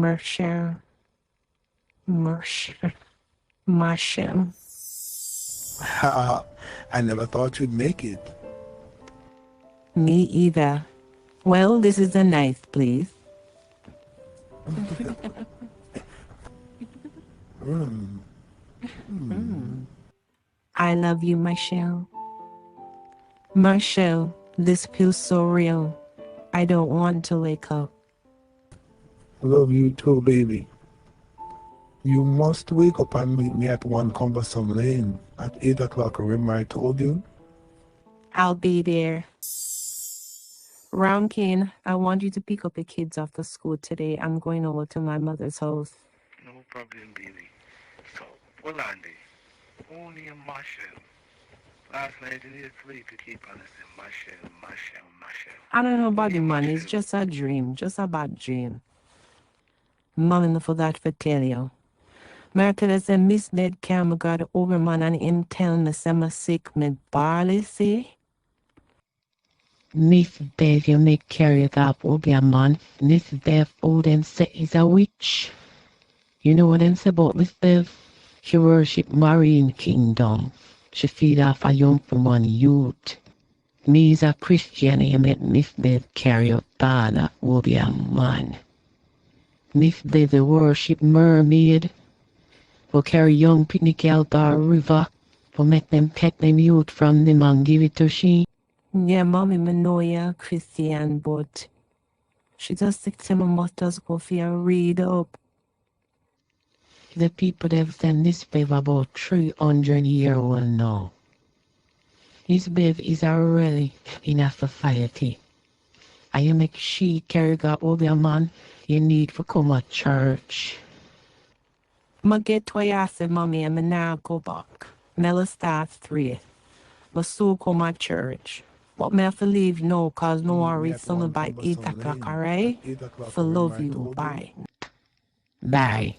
Machel. Machel. Machel. I never thought you'd make it. Me either. Well, this is a nice place. I love you, Machel. Machel, this feels so real. I don't want to wake up. Love you too, baby. You must wake up and meet me at 1 Cumbersome Lane at 8 o'clock. Remember I told you? I'll be there. Rankin, I want you to pick up the kids after school today. I'm going over to my mother's house. No problem, baby. So, hold on there. Only a Machel. Last night you didn't sleep, you keep on saying Machel, Machel, Machel. I don't know about Only the a man. It's Machel. just a dream. Just a bad dream. Nothing for that for tell you. Miracle said Miss Bev came got over man and him tell me say me sick me barley see. Miss Bev, you make carry that will be a man. Miss Bev, all them say is a witch. You know what them say about Miss Bev? She worship marine kingdom. She feed off a young woman youth. Me is a Christian, you make Miss Bev carry a father will be a man. Miss Bev the worship mermaid. Will carry young picnic out the river. Will make them take them youth from them and give it to she. Yeah, mommy, me know you're Christian, but she just think say me must just go for a read up. The people that have sent this Bev about 300 years old now. This Bev is a relic in a society. And you make she carry God over a man, you need to come to church. Ma get what you say, mommy, and me now go back. Mela starts 3. But so come at church. But me have to leave now, cause no one reach something by 8 o'clock, alright? At 8 o'clock. For Remember love I you, told bye. Bye.